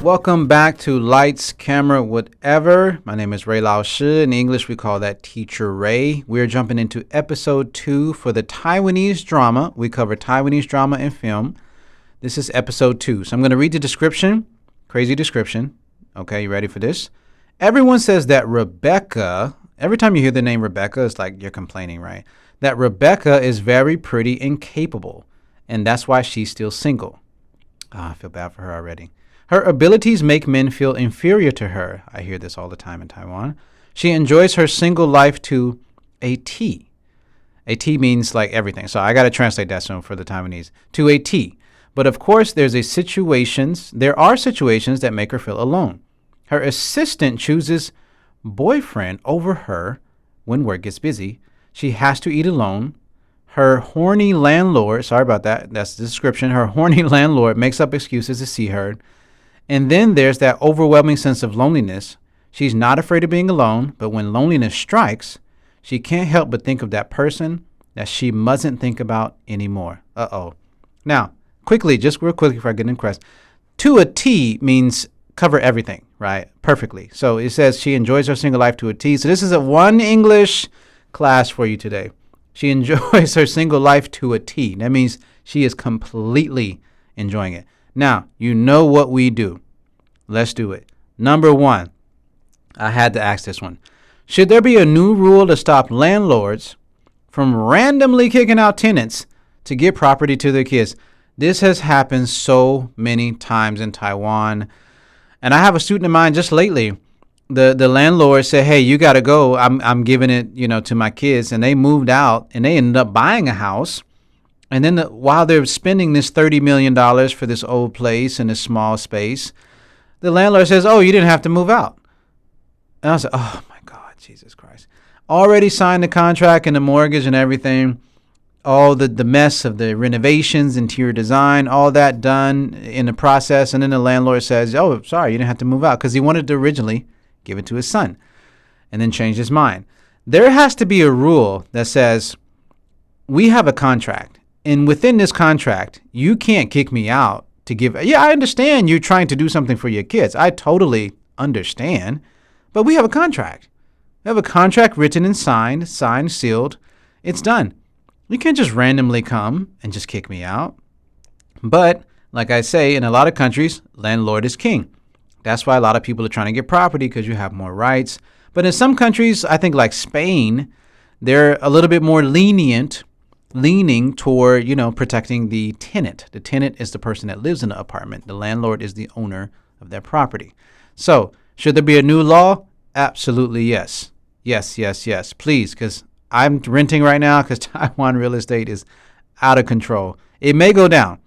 Welcome back to Lights, Camera, Whatever. My name is Ray Lao Shi. In English, we call that Teacher Ray. We're jumping into episode 2 for the Taiwanese drama. We cover Taiwanese drama and film. This is episode 2. So I'm going to read the description. Crazy description. Okay, you ready for this? Everyone says that Rebecca, every time you hear the name Rebecca, it's like you're complaining, right? That Rebecca is very pretty and capable, and that's why she's still single. I feel bad for her already. Her abilities make men feel inferior to her. I hear this all the time in Taiwan. She enjoys her single life to a T. A T means like everything. So I got to translate that soon for the Taiwanese. To a T. But of course, there are situations that make her feel alone. Her assistant chooses boyfriend over her when work gets busy. She has to eat alone. Her horny landlord, sorry about that, that's the description. Her horny landlord makes up excuses to see her. And then there's that overwhelming sense of loneliness. She's not afraid of being alone, but when loneliness strikes, she can't help but think of that person that she mustn't think about anymore. Uh-oh. Now, quickly, just real quickly before I get into to a T means cover everything, right? Perfectly. So it says she enjoys her single life to a T. So this is a one English class for you today. She enjoys her single life to a T. That means she is completely enjoying it. Now, you know what we do. Let's do it. Number 1, I had to ask this one. Should there be a new rule to stop landlords from randomly kicking out tenants to give property to their kids? This has happened so many times in Taiwan. And I have a student of mine just lately. The landlord said, hey, you got to go. I'm giving it, to my kids. And they moved out and they ended up buying a house. And then while they're spending this $30 million for this old place in this small space, the landlord says, oh, you didn't have to move out. And I said, oh, my God, Jesus Christ. Already signed the contract and the mortgage and everything. All the mess of the renovations, interior design, all that done in the process. And then the landlord says, oh, sorry, you didn't have to move out because he wanted to originally give it to his son and then changed his mind. There has to be a rule that says we have a contract. And within this contract, you can't kick me out to give. Yeah, I understand you're trying to do something for your kids. I totally understand. But we have a contract. We have a contract written and signed, sealed. It's done. You can't just randomly come and just kick me out. But like I say, in a lot of countries, landlord is king. That's why a lot of people are trying to get property because you have more rights. But in some countries, I think like Spain, they're a little bit more leaning toward, protecting the tenant. The tenant is the person that lives in the apartment. The landlord is the owner of that property. So should there be a new law? Absolutely yes. Yes. Please, because I'm renting right now because Taiwan real estate is out of control. It may go down.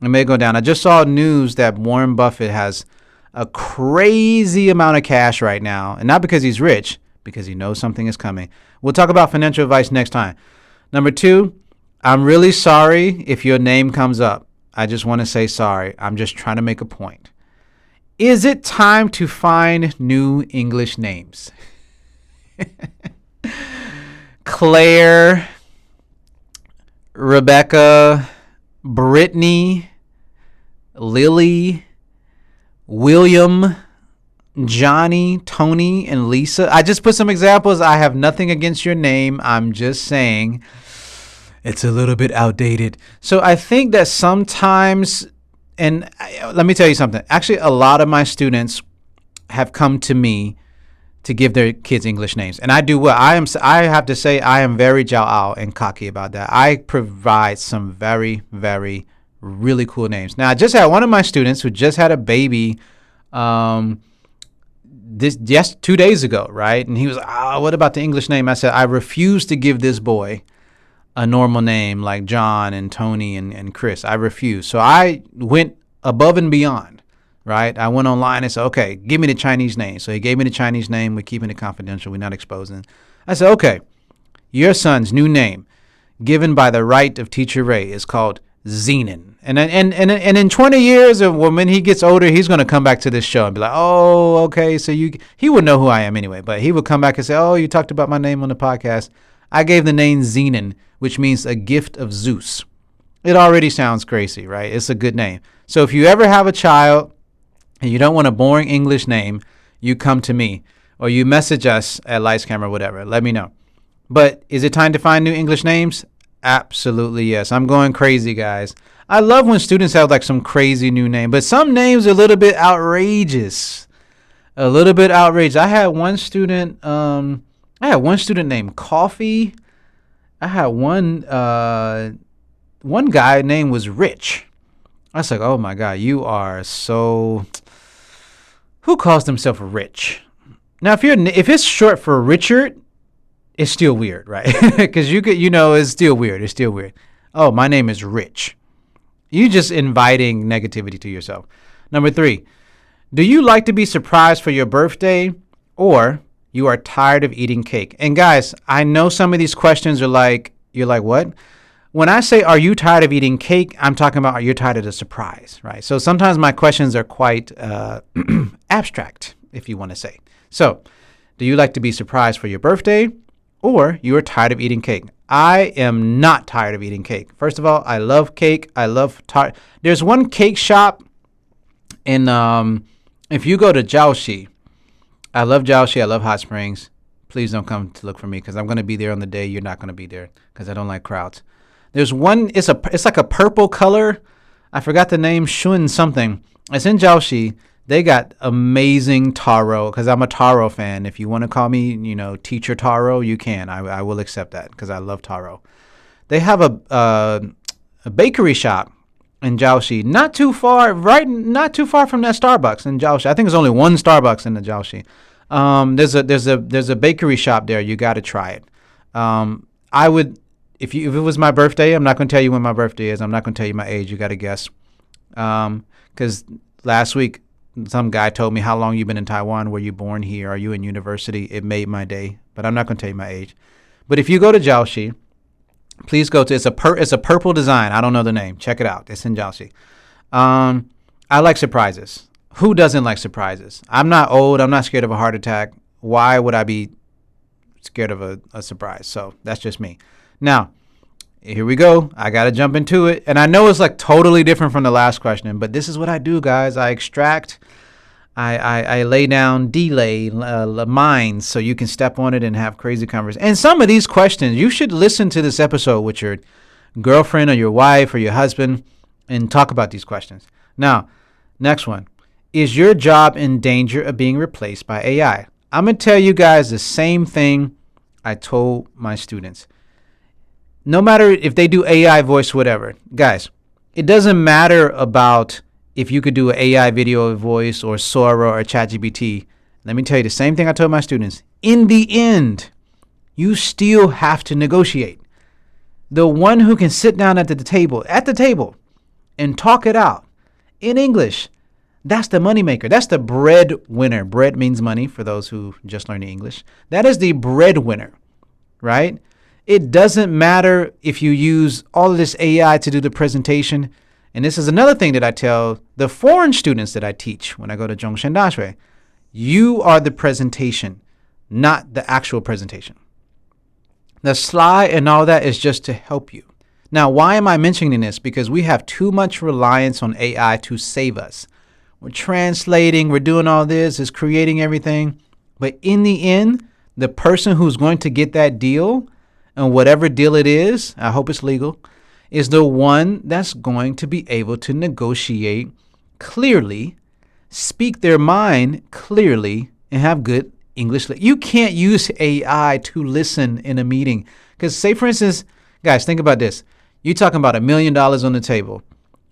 I just saw news that Warren Buffett has a crazy amount of cash right now. And not because he's rich, because he knows something is coming. We'll talk about financial advice next time. Number 2, I'm really sorry if your name comes up. I just want to say sorry. I'm just trying to make a point. Is it time to find new English names? Claire, Rebecca, Brittany, Lily, William, Johnny, Tony, and Lisa. I just put some examples. I have nothing against your name. I'm just saying it's a little bit outdated. So I think that sometimes, and let me tell you something. Actually, a lot of my students have come to me to give their kids English names. And I do well. I have to say I am very jiao and cocky about that. I provide some very, very really cool names. Now, I just had one of my students who just had a baby 2 days ago, right? And he was, what about the English name? I said, I refuse to give this boy a normal name like John and Tony and Chris. I refuse. So I went above and beyond, right? I went online and said, okay, give me the Chinese name. So he gave me the Chinese name. We're keeping it confidential. We're not exposing. I said, okay, your son's new name given by the right of Teacher Ray is called Zenon. And in 20 years, when he gets older, he's going to come back to this show and be like, oh, okay, so he would know who I am anyway. But he would come back and say, oh, you talked about my name on the podcast. I gave the name Zenon, which means a gift of Zeus. It already sounds crazy, right? It's a good name. So if you ever have a child and you don't want a boring English name, you come to me or you message us at Lights, Camera, whatever. Let me know. But is it time to find new English names? Absolutely, yes. I'm going crazy, guys. I love when students have like some crazy new name, but some names are a little bit outrageous. A little bit outrageous. I had one student named Coffee. I had one guy name was Rich. I was like, oh my God, you are so... Who calls themselves Rich? Now, if it's short for Richard, it's still weird, right? Because it's still weird. It's still weird. Oh, my name is Rich. You just inviting negativity to yourself. Number 3, do you like to be surprised for your birthday, or you are tired of eating cake? And guys, I know some of these questions are like, you're like, what? When I say, are you tired of eating cake? I'm talking about, are you tired of the surprise, right? So sometimes my questions are quite abstract, if you want to say. So, do you like to be surprised for your birthday, or you are tired of eating cake? I am not tired of eating cake. First of all, I love cake. I love tart. There's one cake shop in, if you go to Jiaoxi, I love Jiaoxi. I love Hot Springs. Please don't come to look for me because I'm going to be there on the day you're not going to be there because I don't like crowds. There's one, it's like a purple color. I forgot the name, Shun something. It's in Jiaoxi. They got amazing taro because I'm a taro fan. If you want to call me, teacher taro, you can. I will accept that because I love taro. They have a bakery shop in Jiaoxi, not too far from that Starbucks in Jiaoxi. I think there's only one Starbucks in the Jiaoxi. There's a bakery shop there. You got to try it. I would, if it was my birthday, I'm not going to tell you when my birthday is. I'm not going to tell you my age. You got to guess. Because last week, some guy told me, how long you been in Taiwan? Were you born here? Are you in university? It made my day, but I'm not going to tell you my age. But if you go to Jiaoxi, please go to, it's a purple design. I don't know the name. Check it out. It's in Jiaoxi. I like surprises. Who doesn't like surprises? I'm not old. I'm not scared of a heart attack. Why would I be scared of a surprise? So that's just me. Now, here we go. I got to jump into it. And I know it's like totally different from the last question, but this is what I do, guys. I extract, I lay down delay mines so you can step on it and have crazy conversations. And some of these questions, you should listen to this episode with your girlfriend or your wife or your husband and talk about these questions. Now, next one. Is your job in danger of being replaced by AI? I'm going to tell you guys the same thing I told my students. No matter if they do AI voice, whatever, guys, it doesn't matter about if you could do an AI video voice or Sora or ChatGPT. Let me tell you the same thing I told my students. In the end, you still have to negotiate. The one who can sit down at the table and talk it out in English, that's the moneymaker. That's the breadwinner. Bread means money for those who just learned English. That is the breadwinner, right? It doesn't matter if you use all of this AI to do the presentation. And this is another thing that I tell the foreign students that I teach when I go to Zhongshan Daxue. You are the presentation, not the actual presentation. The slide and all that is just to help you. Now, why am I mentioning this? Because we have too much reliance on AI to save us. We're translating, we're doing all this, it's creating everything. But in the end, the person who's going to get that deal, and whatever deal it is, I hope it's legal, is the one that's going to be able to negotiate clearly, speak their mind clearly, and have good English. You can't use AI to listen in a meeting. Because say, for instance, guys, think about this. You're talking about $1 million on the table,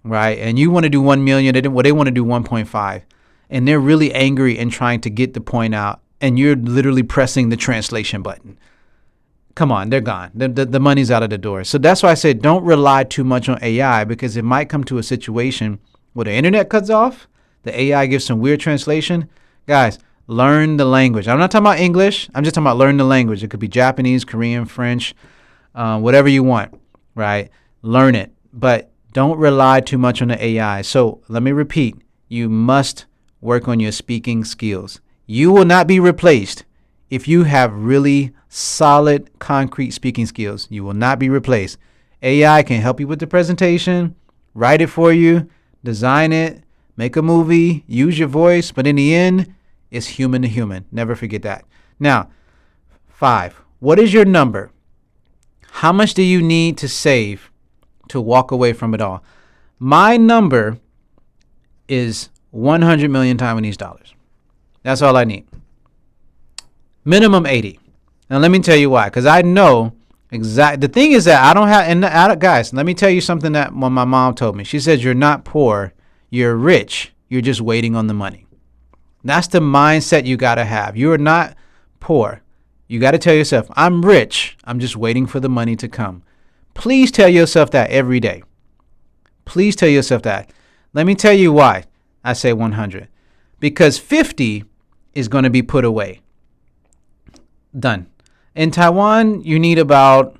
right? And you want to do 1 million, they want to do 1.5. And they're really angry and trying to get the point out. And you're literally pressing the translation button. Come on, they're gone. The money's out of the door. So that's why I said don't rely too much on AI, because it might come to a situation where the internet cuts off, the AI gives some weird translation. Guys, learn the language. I'm not talking about English. I'm just talking about learn the language. It could be Japanese, Korean, French, whatever you want, right? Learn it, but don't rely too much on the AI. So let me repeat. You must work on your speaking skills. You will not be replaced if you have really solid, concrete speaking skills. You will not be replaced. AI can help you with the presentation, write it for you, design it, make a movie, use your voice, but in the end, it's human to human. Never forget that. Now, 5, what is your number? How much do you need to save to walk away from it all? My number is 100 million Taiwanese dollars. That's all I need. Minimum 80. Now, let me tell you why. Because I know exactly. The thing is that I don't have, and guys, let me tell you something that my mom told me. She said, you're not poor, you're rich. You're just waiting on the money. That's the mindset you got to have. You are not poor. You got to tell yourself, I'm rich. I'm just waiting for the money to come. Please tell yourself that every day. Please tell yourself that. Let me tell you why I say 100. Because 50 is going to be put away. Done. In Taiwan, you need about,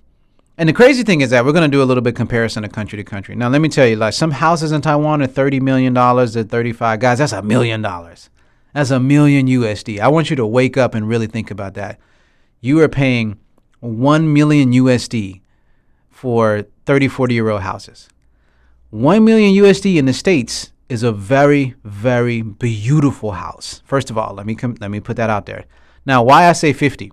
and the crazy thing is that we're going to do a little bit comparison of country to country. Now, let me tell you, like some houses in Taiwan are $30 million to 35. Guys, that's $1 million. That's $1 million USD. I want you to wake up and really think about that. You are paying 1 million USD for 30, 40-year-old houses. 1 million USD in the States is a very, very beautiful house. First of all, let me put that out there. Now, why I say 50?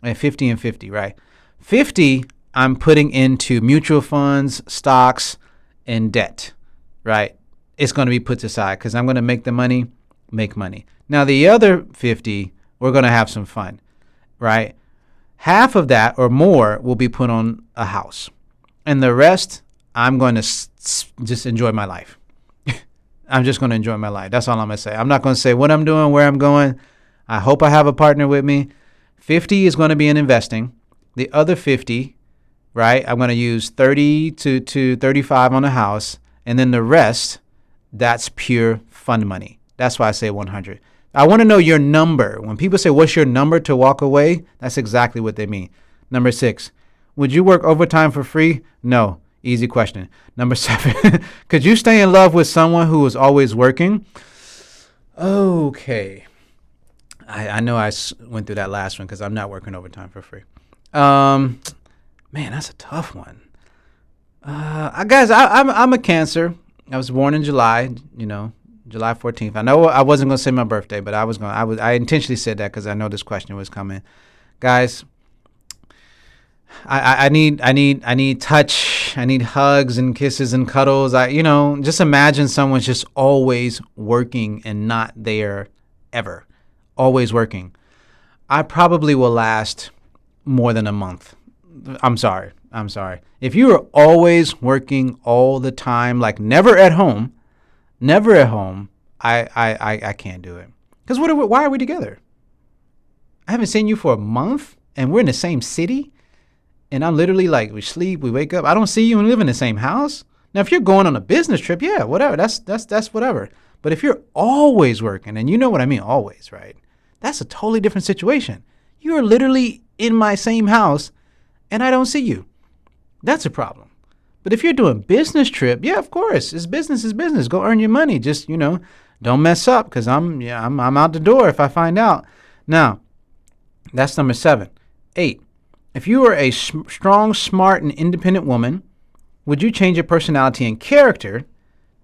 And 50 and 50, right? 50, I'm putting into mutual funds, stocks, and debt, right? It's going to be put aside because I'm going to make the money, make money. Now, the other 50, we're going to have some fun, right? Half of that or more will be put on a house. And the rest, I'm going to just enjoy my life. I'm just going to enjoy my life. That's all I'm going to say. I'm not going to say what I'm doing, where I'm going. I hope I have a partner with me. 50 is going to be in investing. The other 50, right, I'm going to use 30 to 35 on the house. And then the rest, that's pure fun money. That's why I say 100. I want to know your number. When people say, what's your number to walk away? That's exactly what they mean. Number 6, would you work overtime for free? No. Easy question. Number 7, could you stay in love with someone who is always working? Okay. I know I went through that last one because I'm not working overtime for free. Man, that's a tough one. Guys, I'm a Cancer. I was born in July, July 14th. I know I wasn't going to say my birthday, but I intentionally said that because I know this question was coming. Guys, I need touch. I need hugs and kisses and cuddles. Just imagine someone's just always working and not there ever. Always working. I probably will last more than a month. I'm sorry. If you are always working all the time, like never at home, I can't do it. Because why are we together? I haven't seen you for a month and we're in the same city. And I'm literally like, we sleep, we wake up. I don't see you and live in the same house. Now, if you're going on a business trip, yeah, whatever. That's whatever. But if you're always working, and you know what I mean, always, right? That's a totally different situation. You are literally in my same house and I don't see you. That's a problem. But if you're doing business trip, yeah, of course, it's business is business. Go earn your money. Just, don't mess up because I'm out the door if I find out. Now, that's number 7. 8, if you were a strong, smart, and independent woman, would you change your personality and character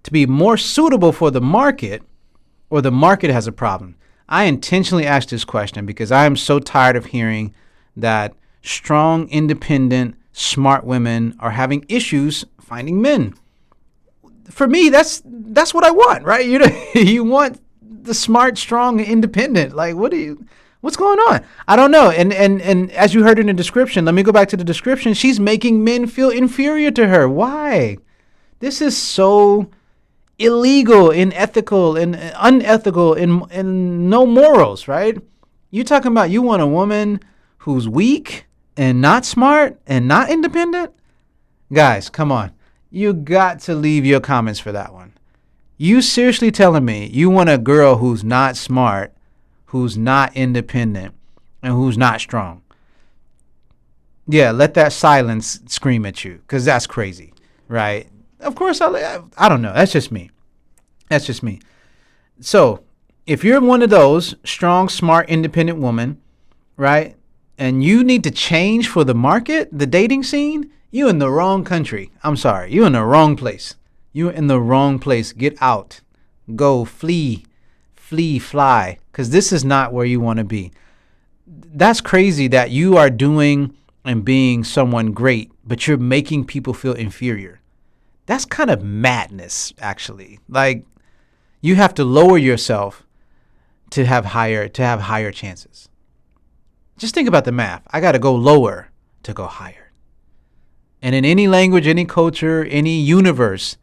to be more suitable for the market, or the market has a problem? I intentionally asked this question because I am so tired of hearing that strong, independent, smart women are having issues finding men. For me, that's what I want, right? You want the smart, strong, independent. Like, what's going on? I don't know. And as you heard in the description, let me go back to the description. She's making men feel inferior to her. Why? This is so illegal, unethical, and unethical, and no morals, right? You're talking about you want a woman who's weak and not smart and not independent? Guys, come on. You got to leave your comments for that one. You seriously telling me you want a girl who's not smart, who's not independent, and who's not strong? Yeah, let that silence scream at you because that's crazy, right? Of course, I don't know. That's just me. So if you're one of those strong, smart, independent women, right, and you need to change for the market, the dating scene, you're in the wrong country. I'm sorry. You're in the wrong place. You're in the wrong place. Get out. go, flee, fly, because this is not where you want to be. That's crazy that you are doing and being someone great, but you're making people feel inferior. That's kind of madness, actually. Like, you have to lower yourself to have higher chances. Just think about the math. I got to go lower to go higher. And in any language, any culture, any universe,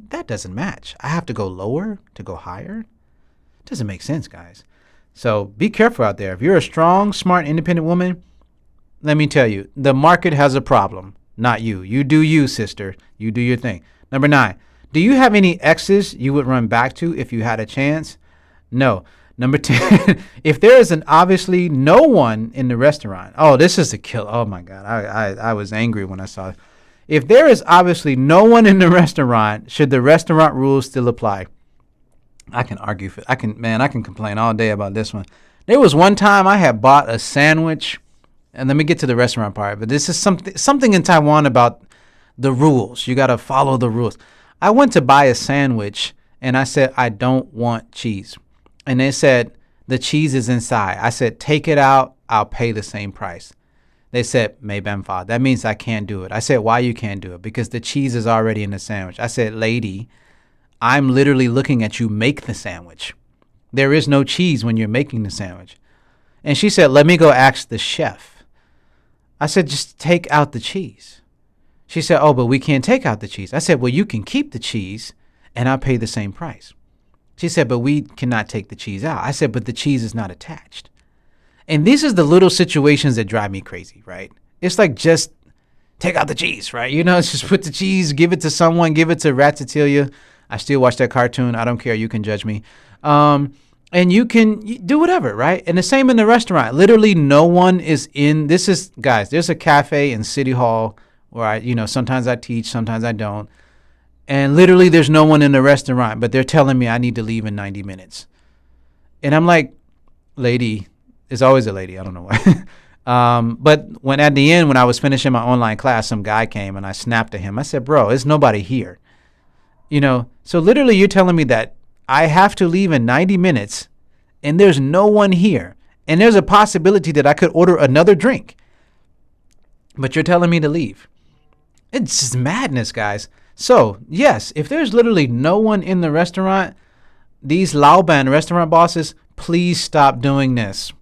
that doesn't match. I have to go lower to go higher. Doesn't make sense, guys. So be careful out there. If you're a strong, smart, independent woman, let me tell you, the market has a problem, not you. You do you, sister. You do your thing. Number 9, do you have any exes you would run back to if you had a chance? No. Number 10, if there is obviously no one in the restaurant. Oh, this is a kill. Oh, my God. I was angry when I saw it. If there is obviously no one in the restaurant, should the restaurant rules still apply? I can argue. I can complain all day about this one. There was one time I had bought a sandwich, and let me get to the restaurant part, but this is something in Taiwan about the rules. You got to follow the rules. I went to buy a sandwich, and I said, I don't want cheese. And they said, the cheese is inside. I said, take it out. I'll pay the same price. They said, "May banfa." That means I can't do it. I said, why you can't do it? Because the cheese is already in the sandwich. I said, lady, I'm literally looking at you make the sandwich. There is no cheese when you're making the sandwich. And she said, let me go ask the chef. I said, just take out the cheese. She said, oh, but we can't take out the cheese. I said, well, you can keep the cheese and I'll pay the same price. She said, but we cannot take the cheese out. I said, but the cheese is not attached. And these are the little situations that drive me crazy, right? It's like, just take out the cheese, right? You know, just put the cheese, give it to someone, give it to Ratatouille. I still watch that cartoon. I don't care. You can judge me. And you can do whatever, right? And the same in the restaurant. Literally no one is in. This is, guys, there's a cafe in City Hall where sometimes I teach, sometimes I don't. And literally there's no one in the restaurant, but they're telling me I need to leave in 90 minutes. And I'm like, lady, it's always a lady. I don't know why. But at the end, when I was finishing my online class, some guy came and I snapped at him. I said, bro, there's nobody here. So literally you're telling me that I have to leave in 90 minutes and there's no one here. And there's a possibility that I could order another drink. But you're telling me to leave. It's just madness, guys. So, yes, if there's literally no one in the restaurant, these Laoban restaurant bosses, please stop doing this.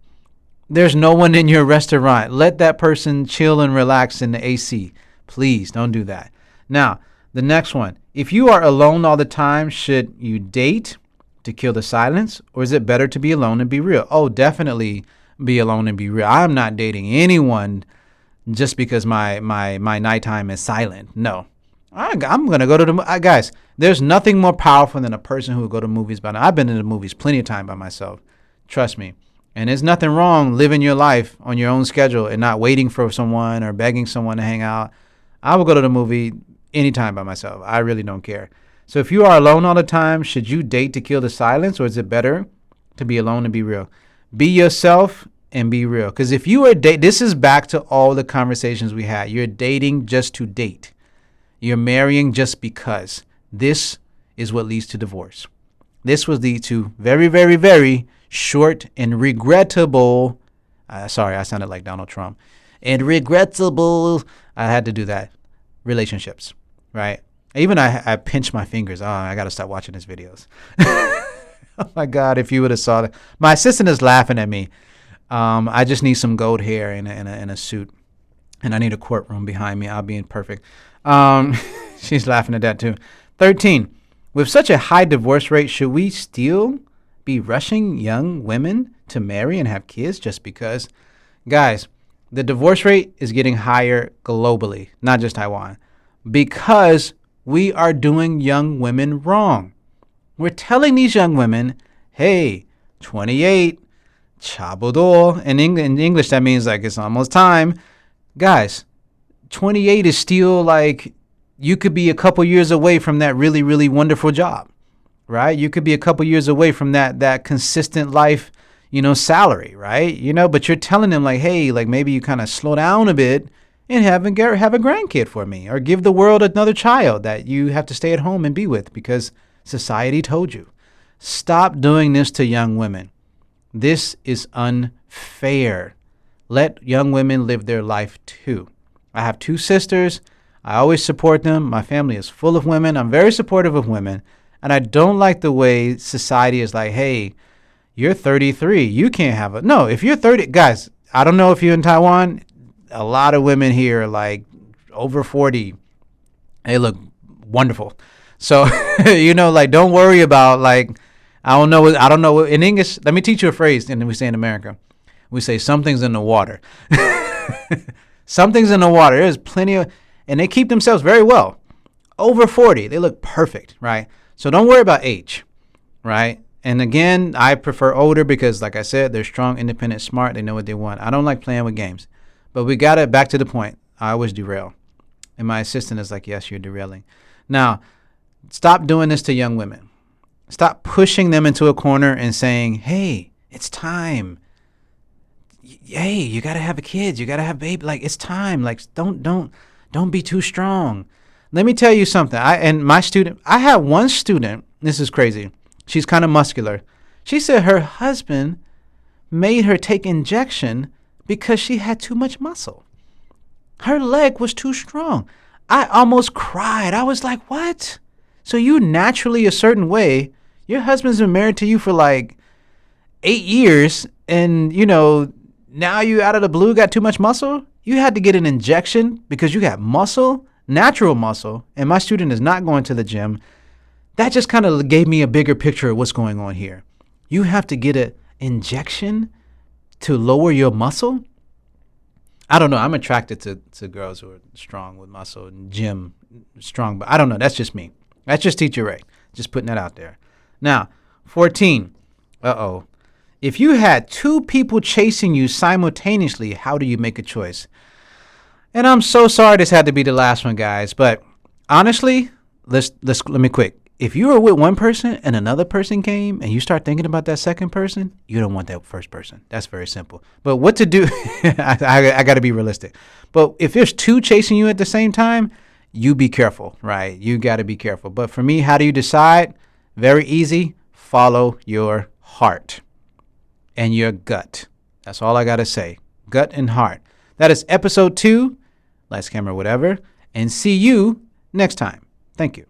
There's no one in your restaurant. Let that person chill and relax in the AC. Please don't do that. Now, the next one. If you are alone all the time, should you date to kill the silence? Or is it better to be alone and be real? Oh, definitely be alone and be real. I'm not dating anyone just because my nighttime is silent. No. I'm going to go to the guys, there's nothing more powerful than a person who will go to movies by now. I've been in the movies plenty of time by myself. Trust me. And there's nothing wrong living your life on your own schedule and not waiting for someone or begging someone to hang out. I will go to the movie anytime by myself. I really don't care. So if you are alone all the time, should you date to kill the silence, or is it better to be alone and be real? Be yourself and be real. Because if you are this is back to all the conversations we had. You're dating just to date. You're marrying just because. This is what leads to divorce. This will lead to very, very, very short and regrettable. Sorry, I sounded like Donald Trump. And regrettable. I had to do that. Relationships, right? Even I pinch my fingers. Oh, I got to stop watching his videos. Oh my God, if you would have saw that. My assistant is laughing at me. I just need some gold hair and a suit. And I need a courtroom behind me. I'll be perfect. She's laughing at that too. 13. With such a high divorce rate, should we still be rushing young women to marry and have kids just because? Guys, the divorce rate is getting higher globally, not just Taiwan, because we are doing young women wrong. We're telling these young women, hey, 28, chabodo. In English, that means like it's almost time. Guys, 28 is still like, you could be a couple years away from that really, really wonderful job, right? You could be a couple years away from that consistent life, salary, right? But you're telling them like, hey, like maybe you kind of slow down a bit and have a grandkid for me, or give the world another child that you have to stay at home and be with because society told you. Stop doing this to young women. This is unfair. Let young women live their life too. I have 2 sisters. I always support them. My family is full of women. I'm very supportive of women. And I don't like the way society is like, hey, you're 33. You can't have a... No, if you're 30... Guys, I don't know if you're in Taiwan. A lot of women here are like over 40. They look wonderful. So, like, don't worry about, like, I don't know. In English, let me teach you a phrase, and then we say in America. We say, something's in the water. Something's in the water. There's plenty of... And they keep themselves very well. Over 40. They look perfect, right? So don't worry about age, right? And again, I prefer older because, like I said, they're strong, independent, smart. They know what they want. I don't like playing with games. But we got it back to the point. I always derail. And my assistant is like, yes, you're derailing. Now, stop doing this to young women. Stop pushing them into a corner and saying, hey, it's time. Hey, you got to have a kid. You got to have a baby. Like, it's time. Like, don't be too strong. Let me tell you something. I had one student. This is crazy. She's kind of muscular. She said her husband made her take injection because she had too much muscle. Her leg was too strong. I almost cried. I was like, what? So you naturally a certain way. Your husband's been married to you for like 8 years and, now you out of the blue got too much muscle? You had to get an injection because you got muscle, natural muscle, and my student is not going to the gym. That just kind of gave me a bigger picture of what's going on here. You have to get an injection to lower your muscle? I don't know. I'm attracted to girls who are strong with muscle and gym strong, but I don't know. That's just me. That's just Teacher Ray. Just putting that out there. Now, 14. If you had 2 people chasing you simultaneously, how do you make a choice? And I'm so sorry this had to be the last one, guys. But honestly, let me quick. If you were with one person and another person came and you start thinking about that second person, you don't want that first person. That's very simple. But what to do? I got to be realistic. But if there's 2 chasing you at the same time, you be careful, right? You got to be careful. But for me, how do you decide? Very easy. Follow your heart and your gut. That's all I got to say. Gut and heart. That is episode 2. Lights, camera, whatever. And see you next time. Thank you.